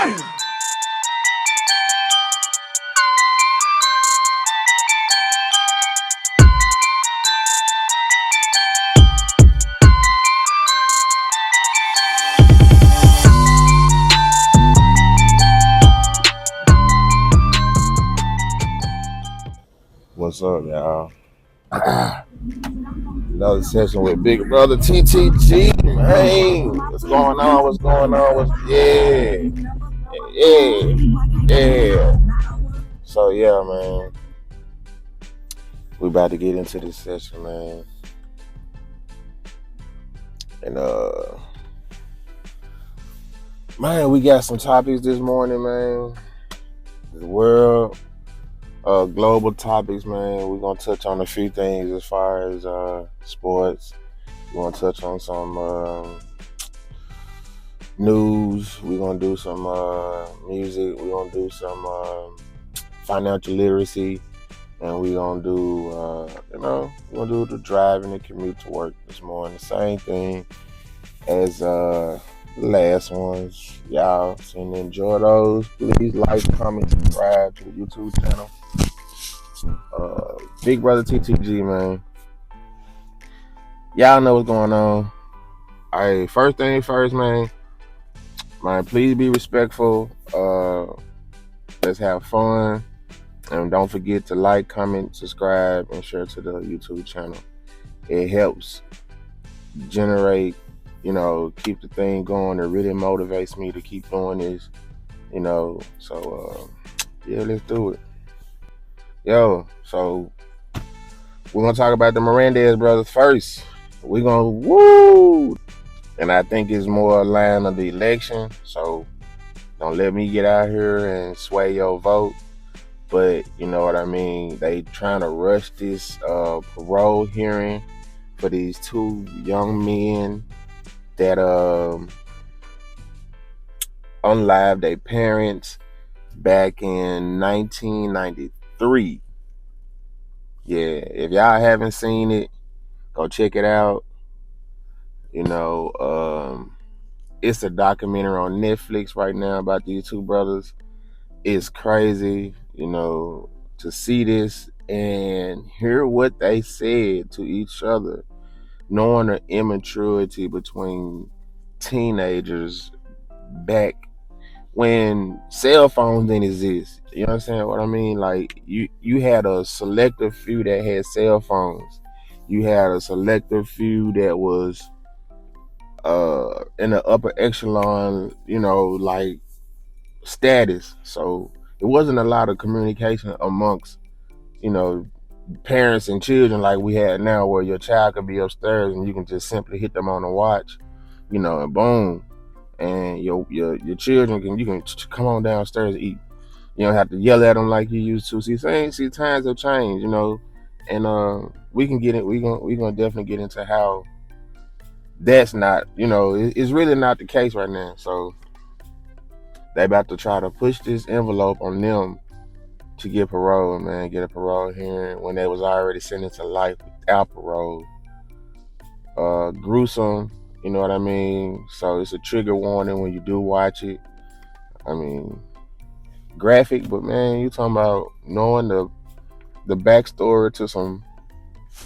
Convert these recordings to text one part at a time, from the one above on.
What's up, y'all? Another session with Bigbrotherttg, man. What's going on? What's going on? Yeah. So yeah, man. We about to get into this session, man. And man, we got some topics this morning, man. The world, global topics, man. We're gonna touch on a few things as far as sports. We're gonna touch on some news. We're gonna do some music. We're gonna do some financial literacy, and we're gonna do we're gonna do the drive and the commute to work this morning. Same thing as the last ones. Y'all seem to enjoy those. Please like, comment, subscribe to the YouTube channel. Bigbrotherttg, man. Y'all know what's going on. Alright, first thing first, man. Please be respectful. Let's have fun. And don't forget to like, comment, subscribe, and share to the YouTube channel. It helps generate, keep the thing going. It really motivates me to keep doing this, So, yeah, let's do it. Yo, so we're going to talk about the Menendez brothers first. We're going to, woo! And I think it's more a line of the election. So don't let me get out here and sway your vote. But you know what I mean? They trying to rush this parole hearing for these two young men that unalived their parents back in 1993. Yeah, if y'all haven't seen it, go check it out. It's a documentary on Netflix right now about these two brothers. It's crazy, to see this and hear what they said to each other, knowing the immaturity between teenagers back when cell phones didn't exist. You understand what I mean? Like you had a selective few that had cell phones. You had a selective few that was in the upper echelon, like status. So it wasn't a lot of communication amongst, parents and children like we had now, where your child could be upstairs and you can just simply hit them on the watch, and boom, and your children you can come on downstairs and eat. You don't have to yell at them like you used to. See, times have changed, and we can get it. We're gonna definitely get into how that's not, it's really not the case right now. So they about to try to push this envelope on them to get parole, man. Get a parole hearing when they was already sentenced to life without parole. Gruesome, you know what I mean? So it's a trigger warning when you do watch it. I mean, graphic, but man, you talking about knowing the backstory to some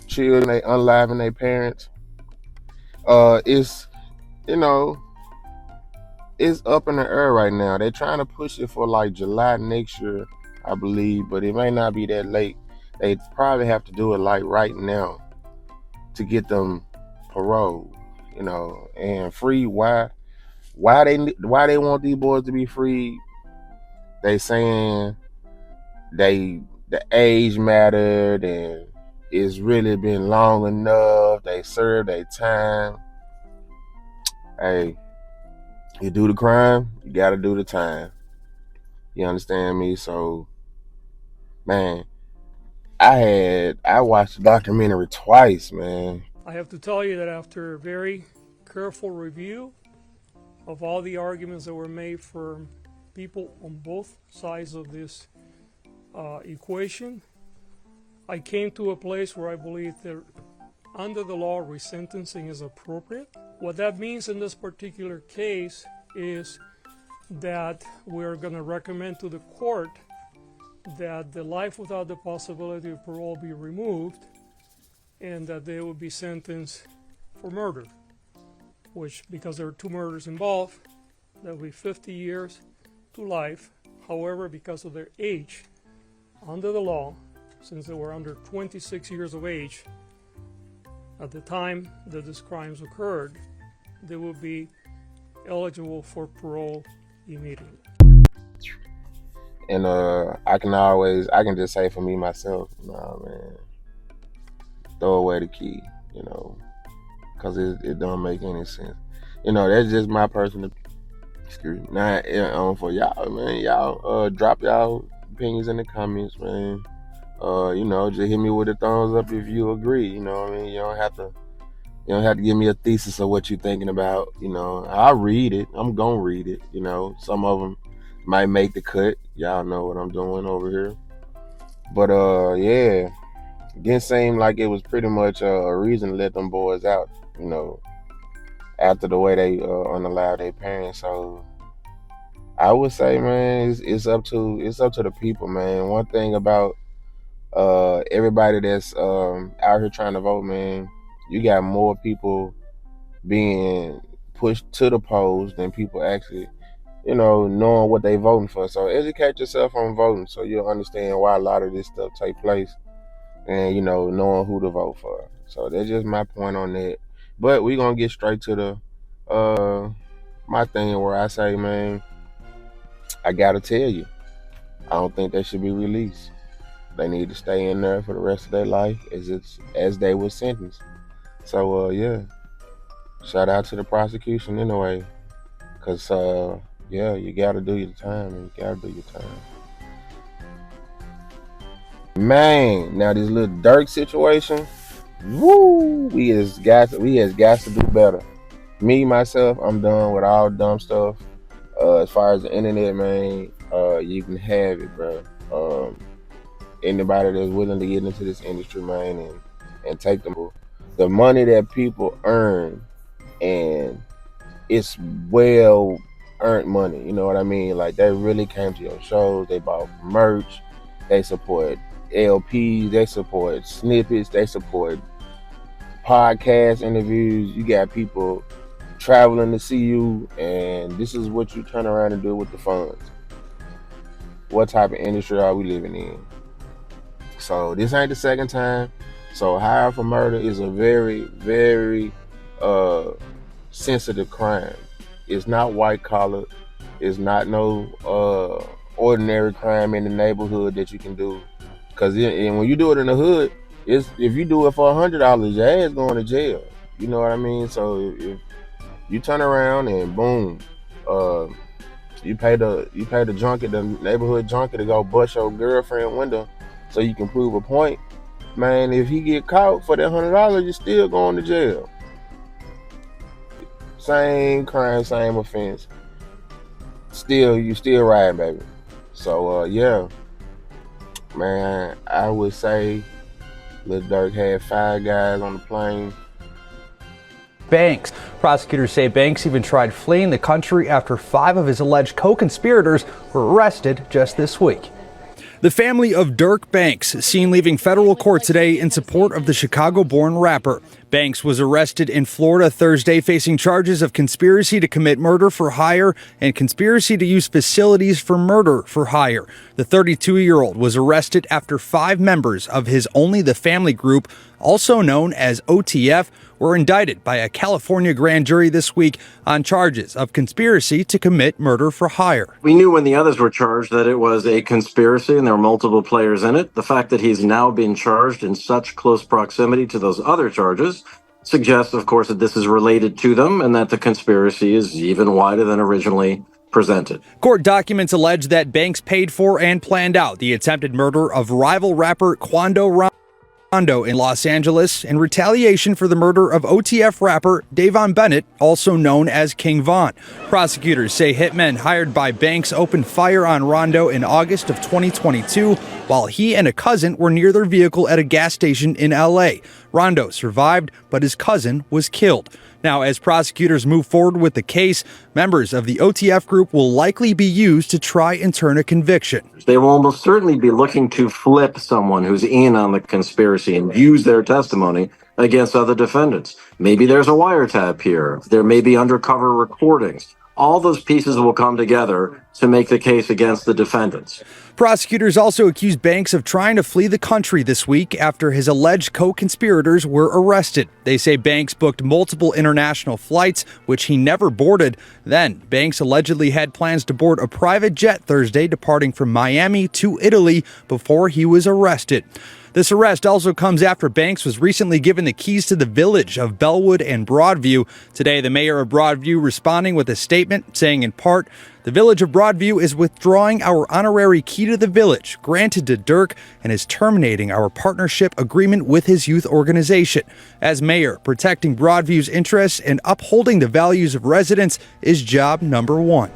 children, they unaliving their parents. It's, it's up in the air right now. They're trying to push it for like July next year, I believe, but it may not be that late. They probably have to do it like right now to get them parole, and free. Why they want these boys to be free? They saying the age mattered and it's really been long enough. They served their time. Hey, you do the crime, you gotta do the time. You understand me? So, man, I watched the documentary twice, man. I have to tell you that after a very careful review of all the arguments that were made for people on both sides of this equation, I came to a place where I believe that under the law, resentencing is appropriate. What that means in this particular case is that we're going to recommend to the court that the life without the possibility of parole be removed and that they will be sentenced for murder, which, because there are 2 murders involved, that will be 50 years to life. However, because of their age, under the law, since they were under 26 years of age at the time that these crimes occurred, they will be eligible for parole immediately. And I can just say for me myself, nah, man, throw away the key, because it don't make any sense. That's just my personal. Excuse me. Now, for y'all, man, y'all drop y'all opinions in the comments, man. Just hit me with a thumbs up if you agree. You know what I mean? You don't have to give me a thesis of what you're thinking about. I'll read it. I'm gonna read it. Some of them might make the cut. Y'all know what I'm doing over here. But yeah, it didn't seem like it was pretty much a reason to let them boys out. After the way they unallowed their parents. So I would say, man, it's up to the people, man. One thing about everybody that's out here trying to vote, man, you got more people being pushed to the polls than people actually, knowing what they voting for. So educate yourself on voting so you'll understand why a lot of this stuff take place and, knowing who to vote for. So that's just my point on that. But we're going to get straight to the my thing where I say, man, I got to tell you, I don't think they should be released. They need to stay in there for the rest of their life as they were sentenced. So, yeah, shout out to the prosecution anyway, because, yeah, you got to do your time, and you got to do your time. Man, now this Lil Durk situation, woo, we has got to do better. Me, myself, I'm done with all dumb stuff. As far as the internet, man, you can have it, bro. Anybody that's willing to get into this industry, man, and take the money that people earn, and it's well earned money. You know what I mean? Like, they really came to your shows. They bought merch. They support LPs. They support snippets. They support podcast interviews. You got people traveling to see you, and this is what you turn around and do with the funds. What type of industry are we living in? So this ain't the second time. So hiring for murder is a very, very sensitive crime. It's not white collar. It's not no ordinary crime in the neighborhood that you can do. Because when you do it in the hood, if you do it for $100, your ass going to jail. You know what I mean? So if you turn around and boom, you pay the junkie, the neighborhood junkie, to go bust your girlfriend window so you can prove a point, man. If he get caught for that $100, you're still going to jail. Same crime, same offense. You still riding, baby. So yeah, man, I would say Lil Durk had 5 guys on the plane. Banks. Prosecutors say Banks even tried fleeing the country after 5 of his alleged co-conspirators were arrested just this week. The family of Durk Banks seen leaving federal court today in support of the Chicago-born rapper. Banks was arrested in Florida Thursday, facing charges of conspiracy to commit murder for hire and conspiracy to use facilities for murder for hire. The 32-year-old was arrested after 5 members of his Only the Family group, also known as OTF, were indicted by a California grand jury this week on charges of conspiracy to commit murder for hire. We knew when the others were charged that it was a conspiracy and there were multiple players in it. The fact that he's now been charged in such close proximity to those other charges suggests, of course, that this is related to them and that the conspiracy is even wider than originally presented. Court documents allege that Banks paid for and planned out the attempted murder of rival rapper Quando Rondo in Los Angeles in retaliation for the murder of OTF rapper Davon Bennett, also known as King Von. Prosecutors say hitmen hired by Banks opened fire on Rondo in August of 2022 while he and a cousin were near their vehicle at a gas station in LA. Rondo survived, but his cousin was killed. Now, as prosecutors move forward with the case, members of the OTF group will likely be used to try and turn a conviction. They will almost certainly be looking to flip someone who's in on the conspiracy and use their testimony against other defendants. Maybe there's a wiretap here. There may be undercover recordings. All those pieces will come together to make the case against the defendants. Prosecutors also accused Banks of trying to flee the country this week after his alleged co-conspirators were arrested. They say Banks booked multiple international flights, which he never boarded. Then, Banks allegedly had plans to board a private jet Thursday, departing from Miami to Italy before he was arrested. This arrest also comes after Banks was recently given the keys to the village of Bellwood and Broadview. Today, the mayor of Broadview responding with a statement saying in part, "The village of Broadview is withdrawing our honorary key to the village granted to Durk and is terminating our partnership agreement with his youth organization. As mayor, protecting Broadview's interests and upholding the values of residents is job number one."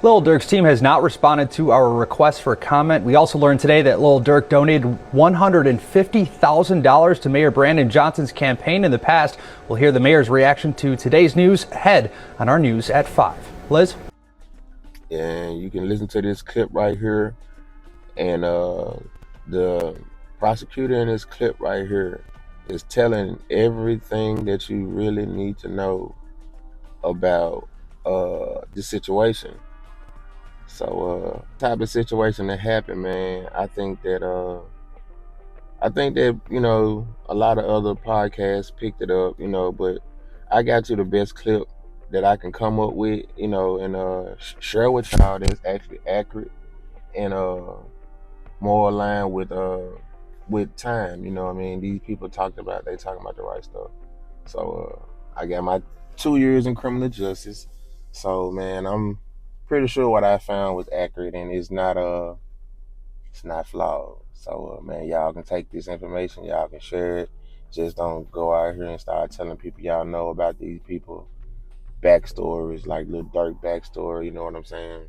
Lil Durk's team has not responded to our request for comment. We also learned today that Lil Durk donated $150,000 to Mayor Brandon Johnson's campaign in the past. We'll hear the mayor's reaction to today's news ahead on our news at 5. Liz? And you can listen to this clip right here. And the prosecutor in this clip right here is telling everything that you really need to know about this situation. So type of situation that happened, man, I think that you know, a lot of other podcasts picked it up, you know, but I got you the best clip that I can come up with, you know, and share with y'all that's actually accurate and more aligned with time, you know what I mean? These people they talking about the right stuff. So I got my 2 years in criminal justice. So man, I'm pretty sure what I found was accurate and it's not flawed. So man, y'all can take this information, y'all can share it. Just don't go out here and start telling people y'all know about these people backstories, like Lil Durk backstory, you know what I'm saying?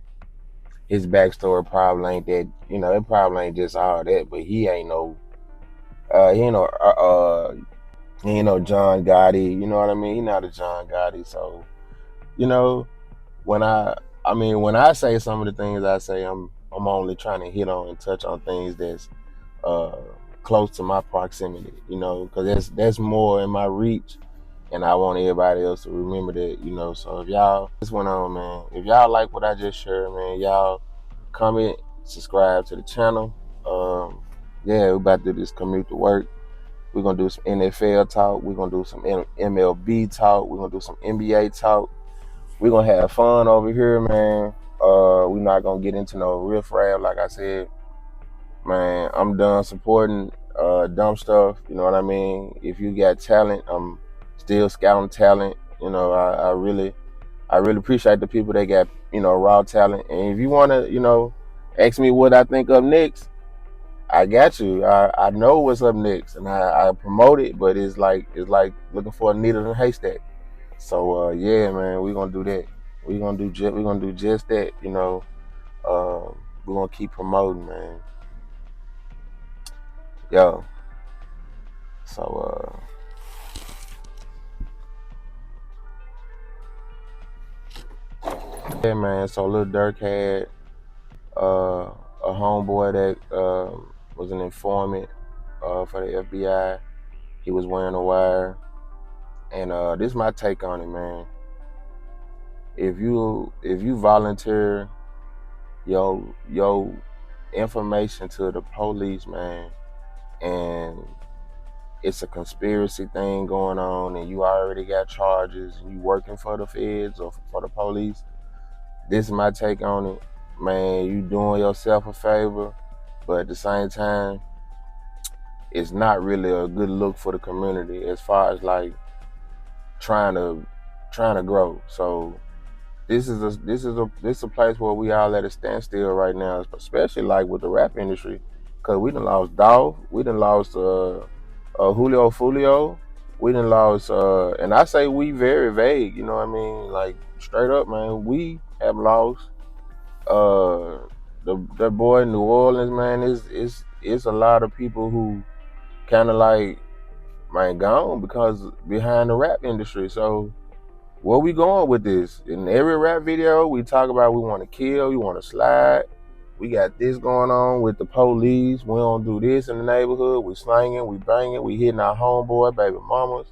His backstory probably ain't that, you know, it probably ain't just all that, but he ain't no John Gotti, you know what I mean? He not a John Gotti. So, you know, when I say some of the things I say, I'm only trying to hit on and touch on things that's close to my proximity, you know, because that's more in my reach, and I want everybody else to remember that, you know. So if y'all, this went on, man. If y'all like what I just shared, man, y'all comment, subscribe to the channel. Yeah, we're about to do this commute to work. We're gonna do some NFL talk. We're gonna do some MLB talk. We're gonna do some NBA talk. We're gonna have fun over here, man. We're not gonna get into no riffraff, like I said. Man, I'm done supporting dumb stuff, you know what I mean? If you got talent, I'm still scouting talent. You know, I really appreciate the people that got, you know, raw talent. And if you wanna, you know, ask me what I think up next, I got you. I know what's up next, and I promote it, but it's like looking for a needle in a haystack. So yeah, man, we're gonna do that. We're gonna do just that, you know. We're gonna keep promoting, man. Yo. So yeah, man. So Lil Durk had a homeboy that was an informant for the FBI. He was wearing a wire, and this is my take on it, man. If you volunteer your information to the police, man, and it's a conspiracy thing going on, and you already got charges, and you working for the feds or for the police, this is my take on it, man. You doing yourself a favor, but at the same time, it's not really a good look for the community as far as like trying to grow. So this is a place where we all at a standstill right now, especially like with the rap industry, because we done lost Dolph, we done lost Julio Fulio, we done lost and I say we very vague, you know what I mean? Like straight up, man, we have lost the boy in New Orleans, man. It's a lot of people who kind of like man, gone because behind the rap industry. So where we going with this? In every rap video, we talk about we want to kill, we want to slide. We got this going on with the police. We don't do this in the neighborhood. We slanging, we banging, we hitting our homeboy, baby mamas.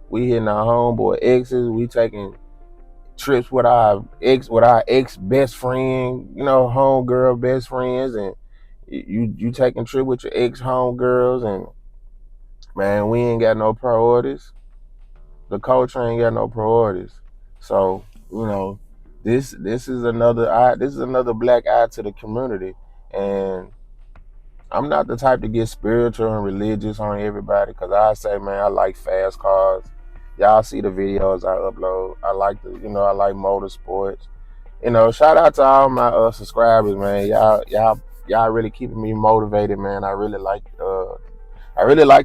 We hitting our homeboy exes. We taking trips with our ex best friend, homegirl best friends, and you taking trip with your ex homegirls, and man, we ain't got no priorities. The culture ain't got no priorities. So, this is another black eye to the community. And I'm not the type to get spiritual and religious on everybody, because I say, man, I like fast cars. Y'all see the videos I upload. I like motorsports. Shout out to all my subscribers, man. Y'all really keeping me motivated, man. I really like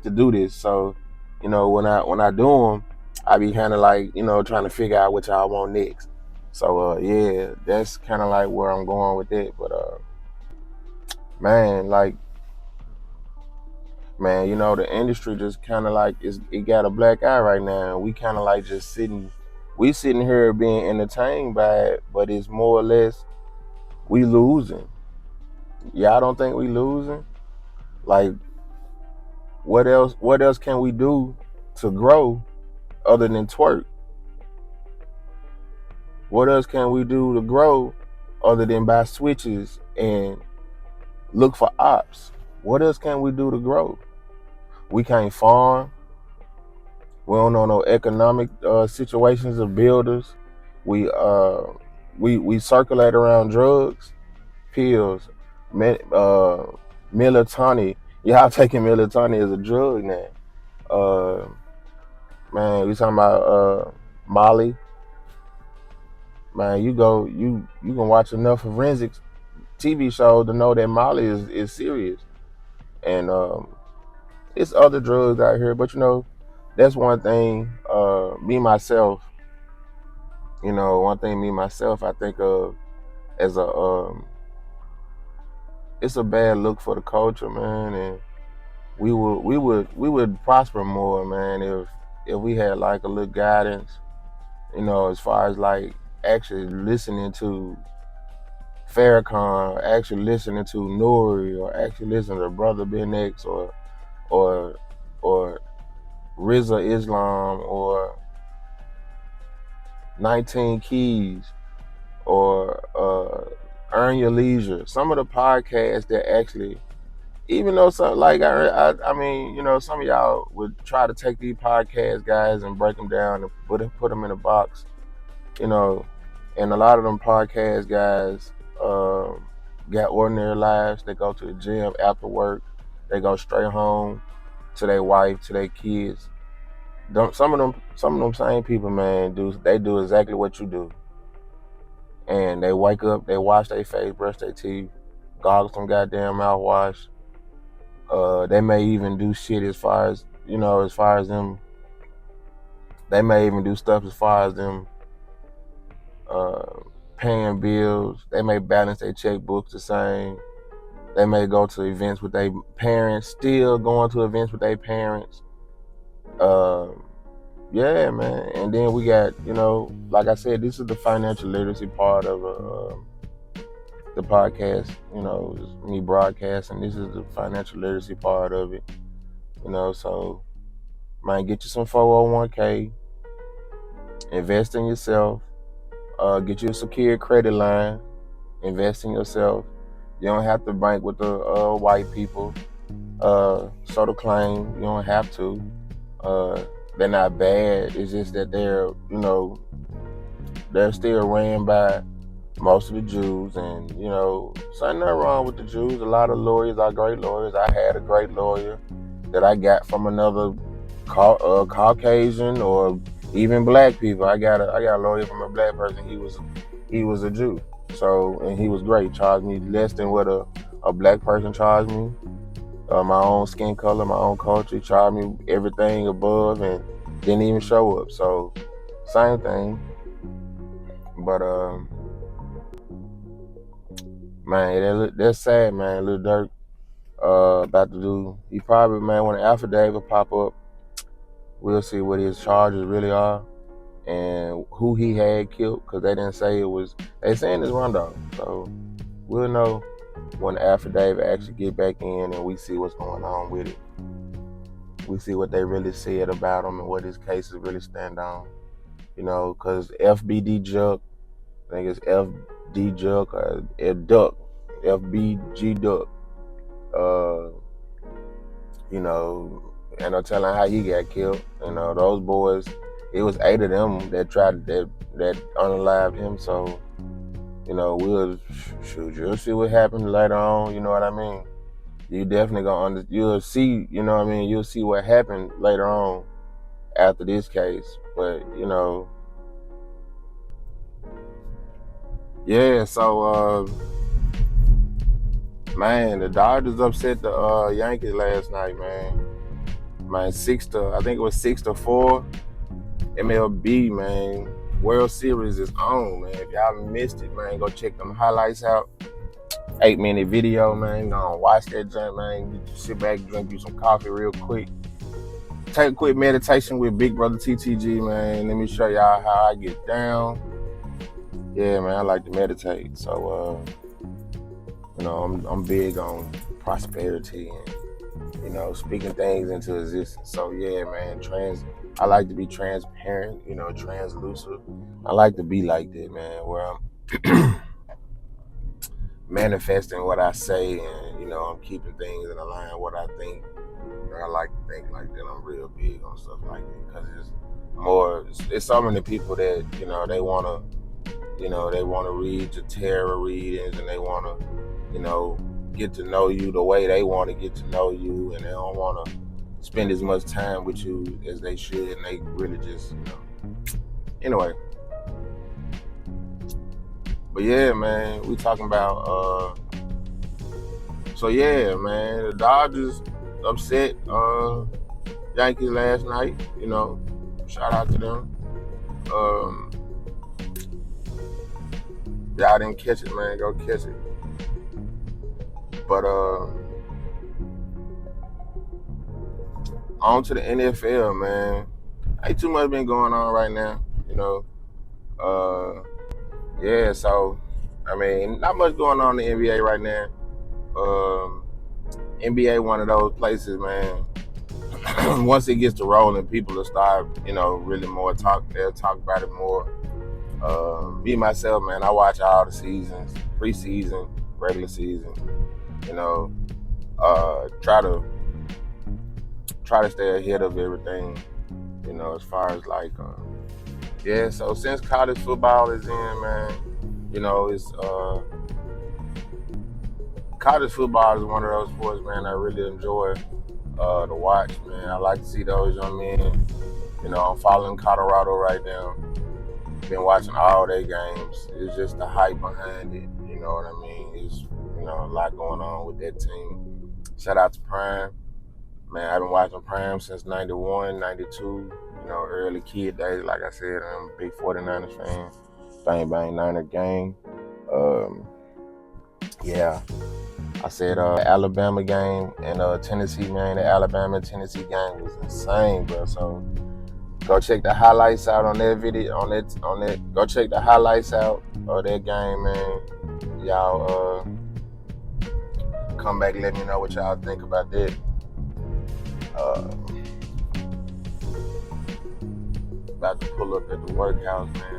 to do this. So, when I do them, I be kind of like, trying to figure out what y'all want next. So, yeah, that's kind of like where I'm going with it. But, man, like, man, the industry just kind of like, it got a black eye right now. We kind of like just sitting here being entertained by it, but it's more or less we losing. Y'all don't think we losing? Like, what else can we do to grow other than twerk? What else can we do to grow other than buy switches and look for ops? What else can we do to grow? We can't farm. We don't know no economic situations of builders. We circulate around drugs, pills, melatonin. Y'all taking melatonin as a drug now. Man, we talking about Molly. Man, you can watch enough forensics TV shows to know that Molly is serious. And it's other drugs out here, but that's one thing. Me myself, I think of as it's a bad look for the culture, man. And we would prosper more, man, if we had like a little guidance, as far as like actually listening to Farrakhan, actually listening to Nori, or actually listening to Brother Ben X, or Rizza Islam, or 19 Keys, or Earn Your Leisure. Some of the podcasts that actually, even though some, like I mean, some of y'all would try to take these podcast guys and break them down and put them in a box, and a lot of them podcast guys got ordinary lives. They go to the gym after work. They go straight home to their wife, to their kids. Some of them same people, man, they do exactly what you do. And they wake up, they wash their face, brush their teeth, gargle some goddamn mouthwash. They may even do shit as far as them. They may even do stuff as far as them paying bills. They may balance their checkbooks the same. They may go to events with their parents, still going to events with their parents. Yeah, man. And then we got, like I said, this is the financial literacy part of the podcast. It's me broadcasting. This is the financial literacy part of it. So, man, get you some 401k, invest in yourself, get you a secured credit line, invest in yourself. You don't have to bank with the white people. So to claim, you don't have to. They're not bad. It's just that they're still ran by most of the Jews, and something not wrong with the Jews. A lot of lawyers are great lawyers. I had a great lawyer that I got from another Caucasian, or even black people. I got a lawyer from a black person. He was a Jew, so, and he was great. Charged me less than what a black person charged me. My own skin color, my own culture, charged me everything above, and didn't even show up. So, same thing. But man, that's sad, man. Lil Durk about to do. He probably, man, when the affidavit pop up, We'll see what his charges really are and who he had killed, because they didn't say it was. They saying it's Rondo, so we'll know when the affidavit actually get back in and we see what's going on with it. We see what they really said about him and what his cases really stand on. You know, because FBD Juck, I think it's FD Juck or Duck, FBG Duck. You know, and no telling how he got killed. You know, those boys, it was 8 of them that tried that unalived him. So, you know, you'll see what happened later on. You know what I mean? You definitely gonna you'll see. You know what I mean? You'll see what happened later on after this case. But you know, yeah. So, man, the Dodgers upset the Yankees last night, man. Man, I think it was 6-4. MLB, man. World Series is on, man. If y'all missed it, man, go check them highlights out. 8-minute video, man. Go on, watch that junk, man. Sit back, drink you some coffee real quick. Take a quick meditation with Bigbrotherttg, man. Let me show y'all how I get down. Yeah, man, I like to meditate. So, you know, I'm big on prosperity and, you know, speaking things into existence. So, yeah, man, I like to be transparent, you know, translucent. I like to be like that, man, where I'm manifesting what I say and, you know, I'm keeping things in line with what I think. You know, I like to think like that. I'm real big on stuff like that because it's so many people that, you know, they want to read your tarot readings and they want to, you know, get to know you the way they want to get to know you, and they don't want to spend as much time with you as they should, and they really just, you know. Anyway, but yeah, man, we talking about. So yeah, man, the Dodgers upset Yankees last night. You know, shout out to them. Y'all didn't catch it, man. Go catch it. But on to the NFL, man. Ain't too much been going on right now, you know. Yeah, so I mean, not much going on in the NBA right now. NBA one of those places, man. Once it gets to rolling, people will start, you know, really more they'll talk about it more. Me myself, man, I watch all the seasons, preseason, regular season, you know, try to stay ahead of everything, you know, as far as like, yeah, so since college football is in, man, you know, it's, college football is one of those sports, man, I really enjoy to watch, man. I like to see those young men. You know, I'm following Colorado right now. Been watching all their games. It's just the hype behind it. You know what I mean? It's, you know, a lot going on with that team. Shout out to Prime. Man, I've been watching Prime since 91, 92. You know, early kid days. Like I said, I'm a big 49ers fan. Bang, bang, Niner gang. Yeah. I said Alabama game and Tennessee, man. The Alabama and Tennessee game was insane, bro. So go check the highlights out on that video. On that. Go check the highlights out of that game, man. Y'all come back and let me know what y'all think about that. About to pull up at the workhouse, man.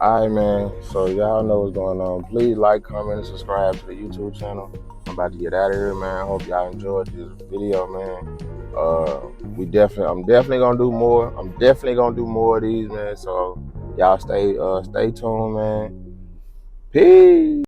All right, man. So y'all know what's going on. Please like, comment, and subscribe to the YouTube channel. I'm about to get out of here, man. I hope y'all enjoyed this video, man. I'm definitely gonna do more. I'm definitely gonna do more of these, man. So y'all stay tuned, man. Peace.